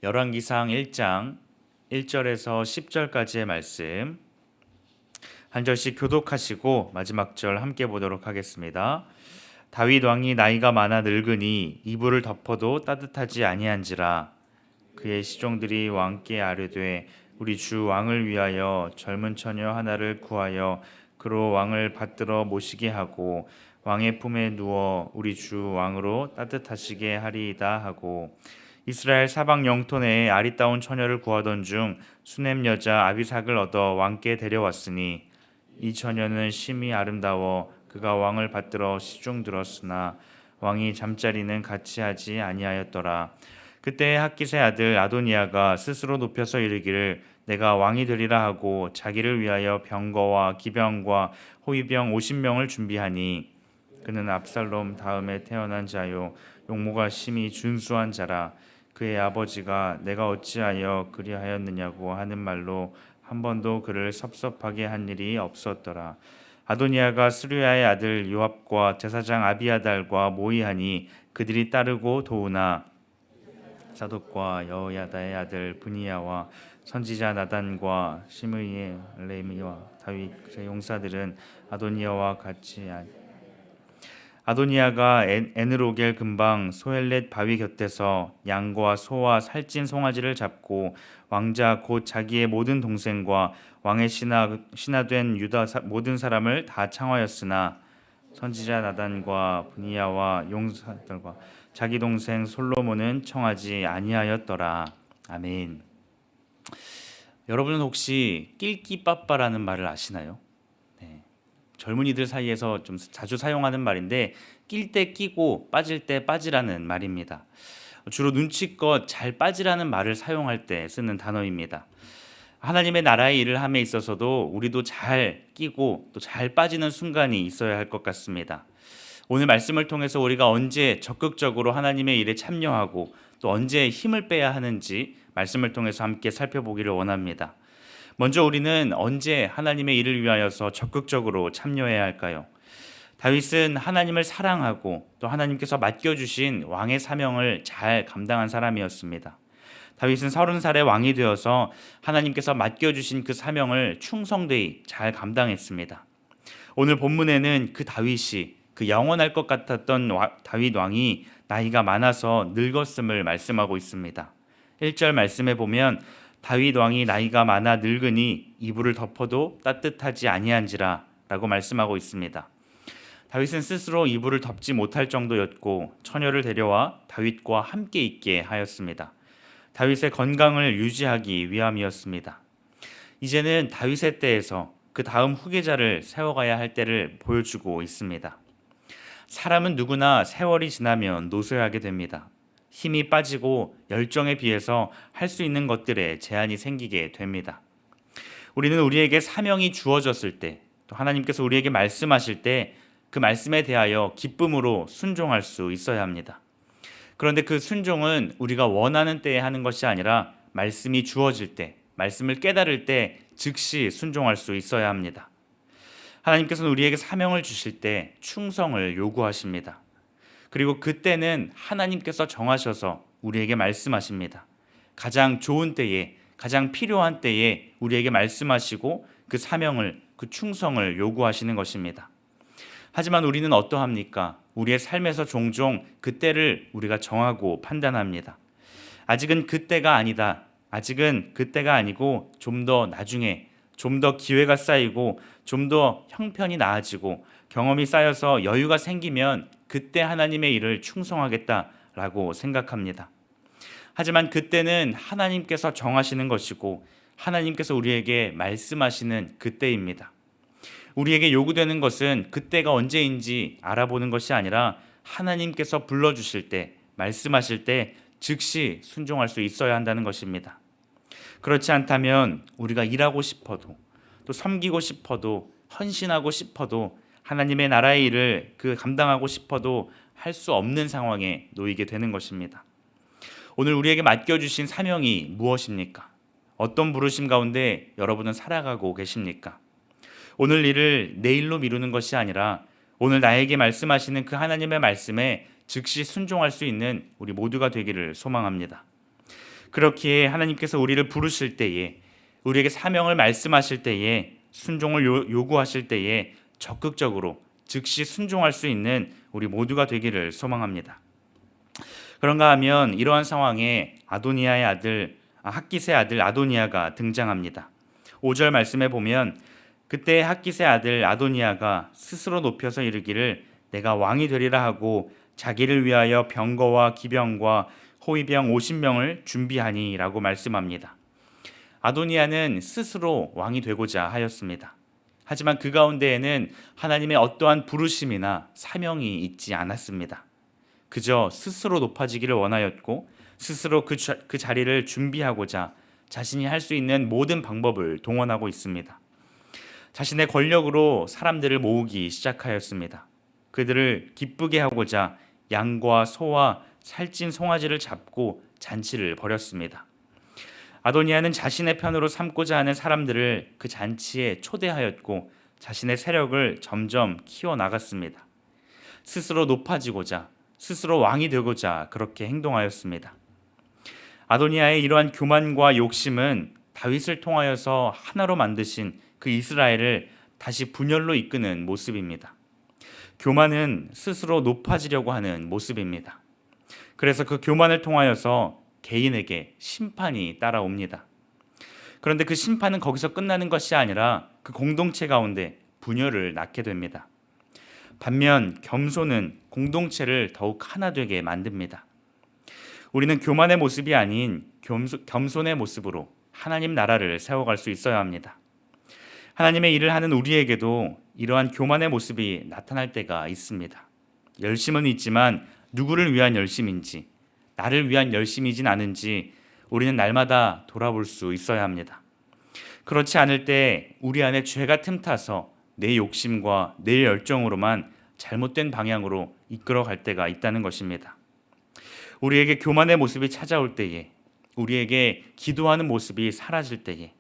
열왕기상 1장 1절에서 10절까지의 말씀 한 절씩 교독하시고 마지막 절 함께 보도록 하겠습니다. 다윗 왕이 나이가 많아 늙으니 이불을 덮어도 따뜻하지 아니한지라. 그의 시종들이 왕께 아뢰되 우리 주 왕을 위하여 젊은 처녀 하나를 구하여 그로 왕을 받들어 모시게 하고 왕의 품에 누워 우리 주 왕으로 따뜻하시게 하리이다 하고, 이스라엘 사방 영토 내에 아리따운 처녀를 구하던 중 수넴 여자 아비삭을 얻어 왕께 데려왔으니 이 처녀는 심히 아름다워 그가 왕을 받들어 시중 들었으나 왕이 잠자리는 같이 하지 아니하였더라. 그때 학깃의 아들 아도니아가 스스로 높여서 이르기를 내가 왕이 되리라 하고 자기를 위하여 병거와 기병과 호위병 50명을 준비하니 그는 압살롬 다음에 태어난 자요 용모가 심히 준수한 자라. 그의 아버지가 내가 어찌하여 그리하였느냐고 하는 말로 한 번도 그를 섭섭하게 한 일이 없었더라. 아도니아가 스루야의 아들 요압과 제사장 아비아달과 모이하니 그들이 따르고 도우나 사독과 여호야다의 아들 브니야와 선지자 나단과 시므이의 레미와 다윗 그의 용사들은 아도니아와 같이 아도니아가 에느로겔 근방 소헬렛 바위 곁에서 양과 소와 살찐 송아지를 잡고 왕자 곧 자기의 모든 동생과 왕의 신하된 유다 모든 사람을 다 청하였으나 선지자 나단과 브니야와 용사들과 자기 동생 솔로몬은 청하지 아니하였더라. 아멘. 여러분은 혹시 낄끼빠빠라는 말을 아시나요? 네. 젊은이들 사이에서 좀 자주 사용하는 말인데 낄 때 끼고 빠질 때 빠지라는 말입니다. 주로 눈치껏 잘 빠지라는 말을 사용할 때 쓰는 단어입니다. 하나님의 나라의 일을 함에 있어서도 우리도 잘 끼고 또 잘 빠지는 순간이 있어야 할 것 같습니다. 오늘 말씀을 통해서 우리가 언제 적극적으로 하나님의 일에 참여하고 또 언제 힘을 빼야 하는지 말씀을 통해서 함께 살펴보기를 원합니다. 먼저 우리는 언제 하나님의 일을 위하여서 적극적으로 참여해야 할까요? 다윗은 하나님을 사랑하고 또 하나님께서 맡겨주신 왕의 사명을 잘 감당한 사람이었습니다. 다윗은 30살에 왕이 되어서 하나님께서 맡겨주신 그 사명을 충성되이 잘 감당했습니다. 오늘 본문에는 그 다윗이 그 영원할 것 같았던 다윗 왕이 나이가 많아서 늙었음을 말씀하고 있습니다. 1절 말씀에 보면 다윗 왕이 나이가 많아 늙으니 이불을 덮어도 따뜻하지 아니한지라 라고 말씀하고 있습니다. 다윗은 스스로 이불을 덮지 못할 정도였고 처녀를 데려와 다윗과 함께 있게 하였습니다. 다윗의 건강을 유지하기 위함이었습니다. 이제는 다윗의 때에서 그 다음 후계자를 세워가야 할 때를 보여주고 있습니다. 사람은 누구나 세월이 지나면 노쇠하게 됩니다. 힘이 빠지고 열정에 비해서 할 수 있는 것들에 제한이 생기게 됩니다. 우리는 우리에게 사명이 주어졌을 때, 또 하나님께서 우리에게 말씀하실 때 그 말씀에 대하여 기쁨으로 순종할 수 있어야 합니다. 그런데 그 순종은 우리가 원하는 때에 하는 것이 아니라 말씀이 주어질 때, 말씀을 깨달을 때 즉시 순종할 수 있어야 합니다. 하나님께서는 우리에게 사명을 주실 때 충성을 요구하십니다. 그리고 그때는 하나님께서 정하셔서 우리에게 말씀하십니다. 가장 좋은 때에, 가장 필요한 때에 우리에게 말씀하시고 그 사명을, 그 충성을 요구하시는 것입니다. 하지만 우리는 어떠합니까? 우리의 삶에서 종종 그때를 우리가 정하고 판단합니다. 아직은 그때가 아니다. 아직은 그때가 아니고 좀 더 나중에, 좀 더 기회가 쌓이고 좀 더 형편이 나아지고 경험이 쌓여서 여유가 생기면 그때 하나님의 일을 충성하겠다라고 생각합니다. 하지만 그때는 하나님께서 정하시는 것이고 하나님께서 우리에게 말씀하시는 그때입니다. 우리에게 요구되는 것은 그때가 언제인지 알아보는 것이 아니라 하나님께서 불러주실 때, 말씀하실 때 즉시 순종할 수 있어야 한다는 것입니다. 그렇지 않다면 우리가 일하고 싶어도 또 섬기고 싶어도 헌신하고 싶어도 하나님의 나라의 일을 감당하고 싶어도 할 수 없는 상황에 놓이게 되는 것입니다. 오늘 우리에게 맡겨주신 사명이 무엇입니까? 어떤 부르심 가운데 여러분은 살아가고 계십니까? 오늘 일을 내일로 미루는 것이 아니라 오늘 나에게 말씀하시는 그 하나님의 말씀에 즉시 순종할 수 있는 우리 모두가 되기를 소망합니다. 그렇기에 하나님께서 우리를 부르실 때에, 우리에게 사명을 말씀하실 때에, 순종을 요구하실 때에 적극적으로 즉시 순종할 수 있는 우리 모두가 되기를 소망합니다. 그런가 하면 이러한 상황에 핫깃의 아들 아도니아가 등장합니다. 5절 말씀에 보면 그때 핫깃의 아들 아도니아가 스스로 높여서 이르기를 내가 왕이 되리라 하고 자기를 위하여 병거와 기병과 호위병 50명을 준비하니라고 말씀합니다. 아도니아는 스스로 왕이 되고자 하였습니다. 하지만 그 가운데에는 하나님의 어떠한 부르심이나 사명이 있지 않았습니다. 그저 스스로 높아지기를 원하였고 스스로 그 자리를 준비하고자 자신이 할 수 있는 모든 방법을 동원하고 있습니다. 자신의 권력으로 사람들을 모으기 시작하였습니다. 그들을 기쁘게 하고자 양과 소와 살찐 송아지를 잡고 잔치를 벌였습니다. 아도니아는 자신의 편으로 삼고자 하는 사람들을 그 잔치에 초대하였고 자신의 세력을 점점 키워나갔습니다. 스스로 높아지고자, 스스로 왕이 되고자 그렇게 행동하였습니다. 아도니아의 이러한 교만과 욕심은 다윗을 통하여서 하나로 만드신 그 이스라엘을 다시 분열로 이끄는 모습입니다. 교만은 스스로 높아지려고 하는 모습입니다. 그래서 그 교만을 통하여서 개인에게 심판이 따라옵니다. 그런데 그 심판은 거기서 끝나는 것이 아니라 그 공동체 가운데 분열을 낳게 됩니다. 반면 겸손은 공동체를 더욱 하나 되게 만듭니다. 우리는 교만의 모습이 아닌 겸손의 모습으로 하나님 나라를 세워갈 수 있어야 합니다. 하나님의 일을 하는 우리에게도 이러한 교만의 모습이 나타날 때가 있습니다. 열심은 있지만 누구를 위한 열심인지, 나를 위한 열심이진 않은지 우리는 날마다 돌아볼 수 있어야 합니다. 그렇지 않을 때 우리 안에 죄가 틈타서 내 욕심과 내 열정으로만 잘못된 방향으로 이끌어갈 때가 있다는 것입니다. 우리에게 교만의 모습이 찾아올 때에, 우리에게 기도하는 모습이 사라질 때에,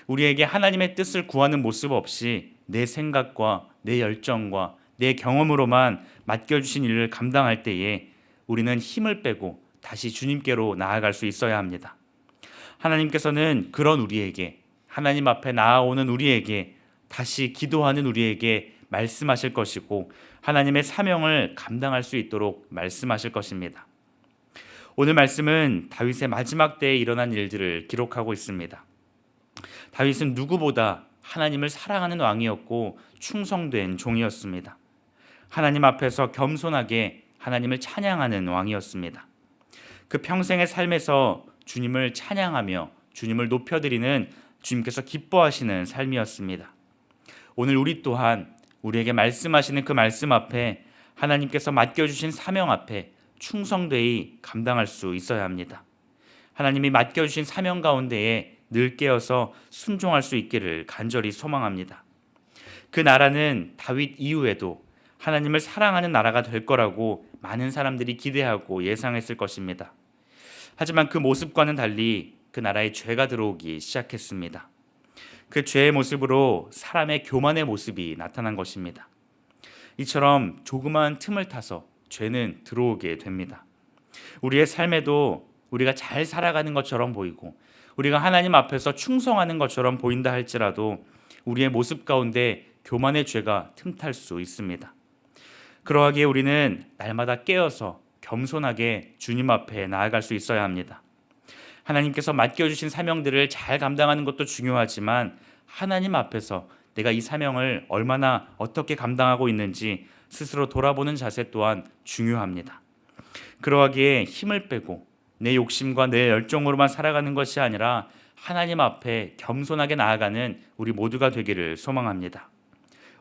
우리에게 하나님의 뜻을 구하는 모습 없이 내 생각과 내 열정과 내 경험으로만 맡겨주신 일을 감당할 때에 우리는 힘을 빼고 다시 주님께로 나아갈 수 있어야 합니다. 하나님께서는 그런 우리에게, 하나님 앞에 나아오는 우리에게, 다시 기도하는 우리에게 말씀하실 것이고 하나님의 사명을 감당할 수 있도록 말씀하실 것입니다. 오늘 말씀은 다윗의 마지막 때에 일어난 일들을 기록하고 있습니다. 다윗은 누구보다 하나님을 사랑하는 왕이었고 충성된 종이었습니다. 하나님 앞에서 겸손하게 하나님을 찬양하는 왕이었습니다. 그 평생의 삶에서 주님을 찬양하며 주님을 높여드리는, 주님께서 기뻐하시는 삶이었습니다. 오늘 우리 또한 우리에게 말씀하시는 그 말씀 앞에, 하나님께서 맡겨주신 사명 앞에 충성되이 감당할 수 있어야 합니다. 하나님이 맡겨주신 사명 가운데에 늘 깨어서 순종할 수 있기를 간절히 소망합니다. 그 나라는 다윗 이후에도 하나님을 사랑하는 나라가 될 거라고 많은 사람들이 기대하고 예상했을 것입니다. 하지만 그 모습과는 달리 그 나라에 죄가 들어오기 시작했습니다. 그 죄의 모습으로 사람의 교만의 모습이 나타난 것입니다. 이처럼 조그마한 틈을 타서 죄는 들어오게 됩니다. 우리의 삶에도 우리가 잘 살아가는 것처럼 보이고 우리가 하나님 앞에서 충성하는 것처럼 보인다 할지라도 우리의 모습 가운데 교만의 죄가 틈탈 수 있습니다. 그러하기에 우리는 날마다 깨어서 겸손하게 주님 앞에 나아갈 수 있어야 합니다. 하나님께서 맡겨주신 사명들을 잘 감당하는 것도 중요하지만 하나님 앞에서 내가 이 사명을 얼마나 어떻게 감당하고 있는지 스스로 돌아보는 자세 또한 중요합니다. 그러하기에 힘을 빼고 내 욕심과 내 열정으로만 살아가는 것이 아니라 하나님 앞에 겸손하게 나아가는 우리 모두가 되기를 소망합니다.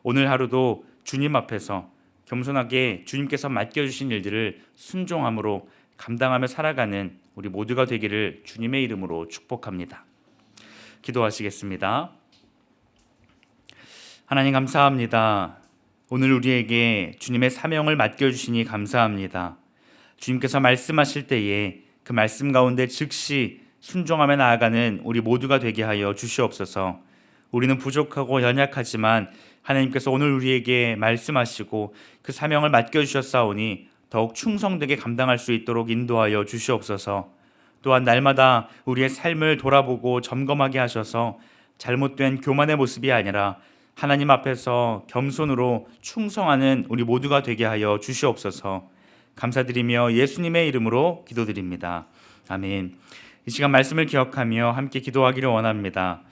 오늘 하루도 주님 앞에서 겸손하게 주님께서 맡겨주신 일들을 순종함으로 감당하며 살아가는 우리 모두가 되기를 주님의 이름으로 축복합니다. 기도하시겠습니다. 하나님 감사합니다. 오늘 우리에게 주님의 사명을 맡겨주시니 감사합니다. 주님께서 말씀하실 때에 그 말씀 가운데 즉시 순종하며 나아가는 우리 모두가 되게 하여 주시옵소서. 우리는 부족하고 연약하지만 하나님께서 오늘 우리에게 말씀하시고 그 사명을 맡겨주셨사오니 더욱 충성되게 감당할 수 있도록 인도하여 주시옵소서. 또한 날마다 우리의 삶을 돌아보고 점검하게 하셔서 잘못된 교만의 모습이 아니라 하나님 앞에서 겸손으로 충성하는 우리 모두가 되게 하여 주시옵소서. 감사드리며 예수님의 이름으로 기도드립니다. 아멘. 이 시간 말씀을 기억하며 함께 기도하기를 원합니다.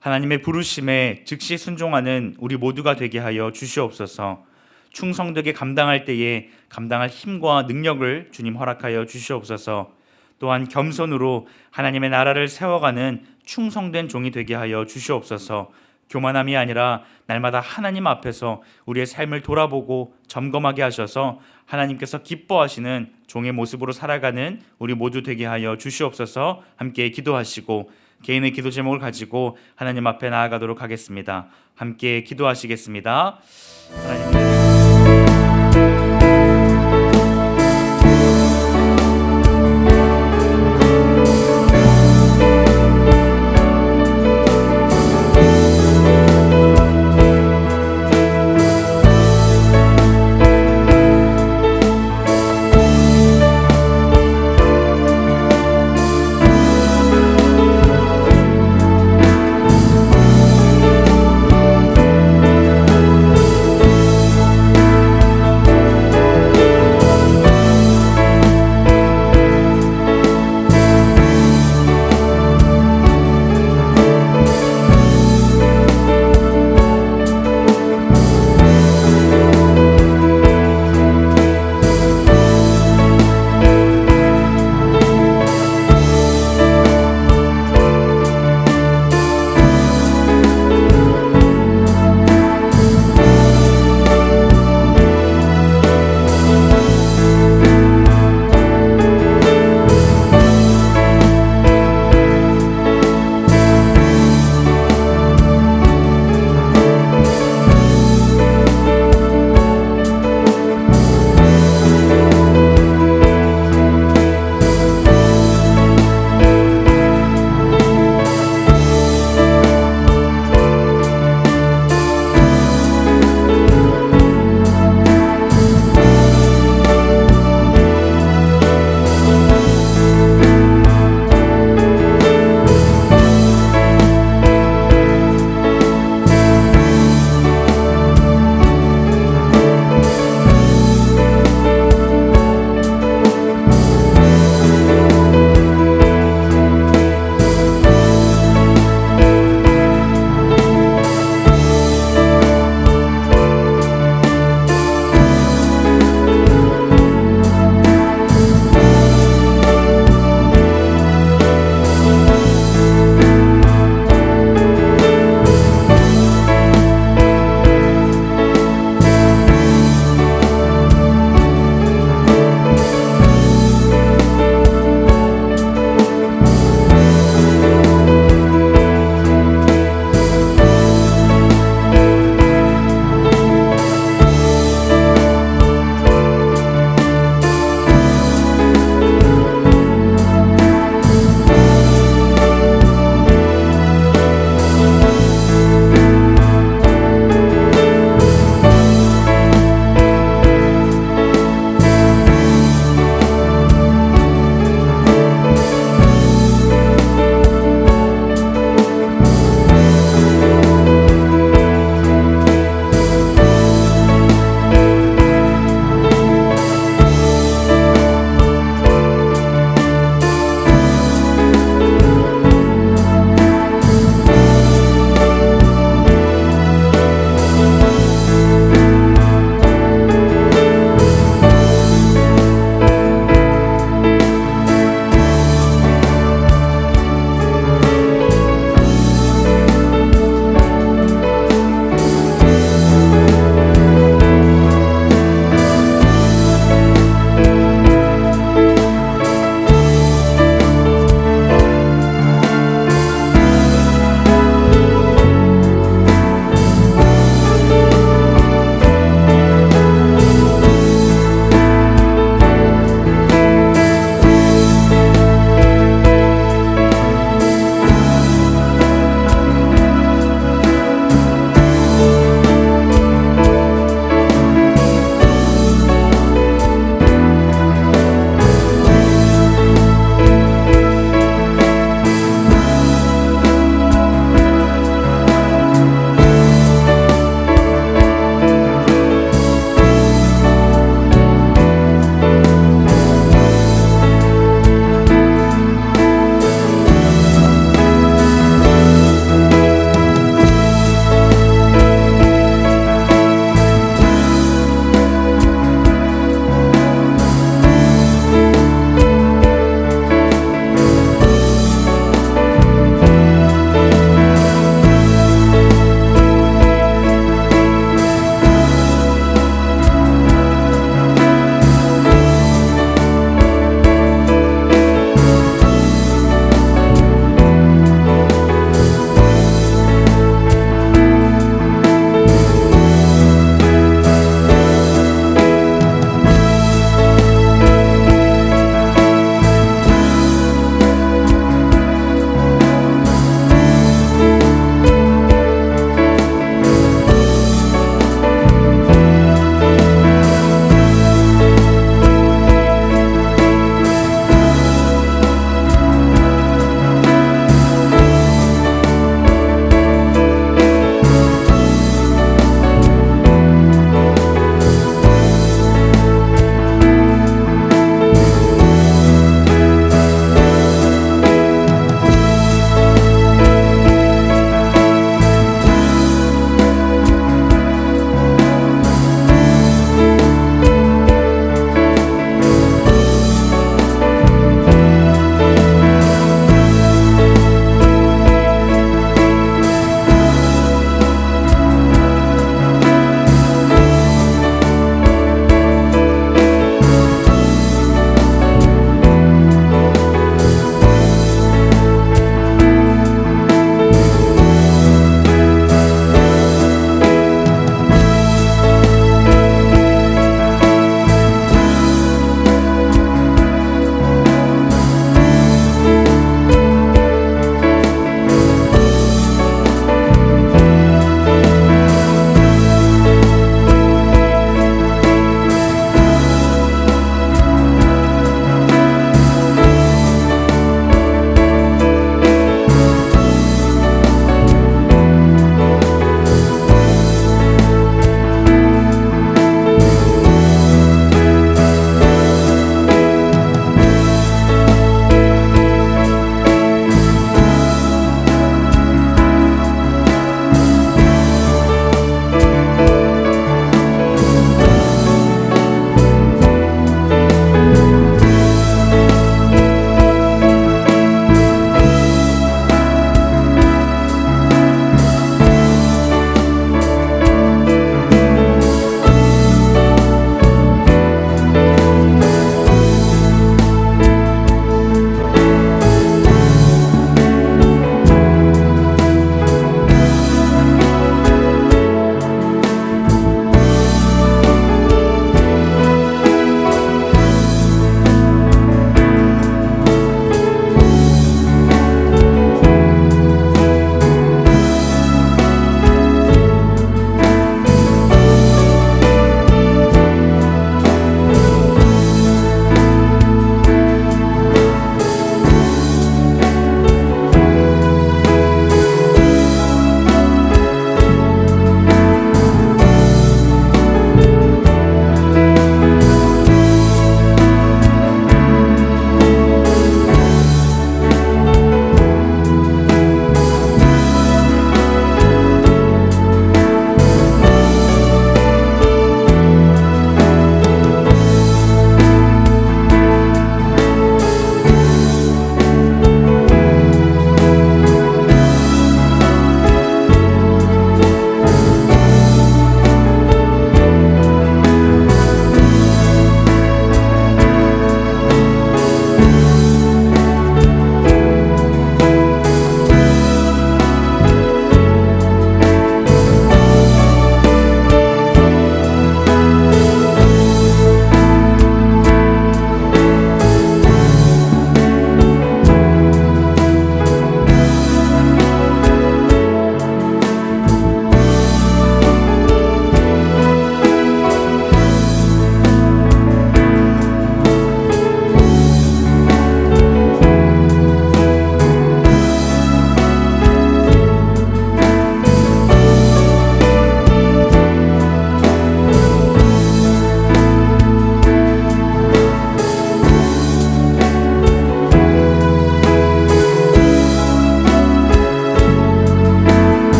하나님의 부르심에 즉시 순종하는 우리 모두가 되게 하여 주시옵소서. 충성되게 감당할 때에 감당할 힘과 능력을 주님 허락하여 주시옵소서. 또한 겸손으로 하나님의 나라를 세워가는 충성된 종이 되게 하여 주시옵소서. 교만함이 아니라 날마다 하나님 앞에서 우리의 삶을 돌아보고 점검하게 하셔서 하나님께서 기뻐하시는 종의 모습으로 살아가는 우리 모두 되게 하여 주시옵소서. 함께 기도하시고 개인의 기도 제목을 가지고 하나님 앞에 나아가도록 하겠습니다. 함께 기도하시겠습니다. 하나님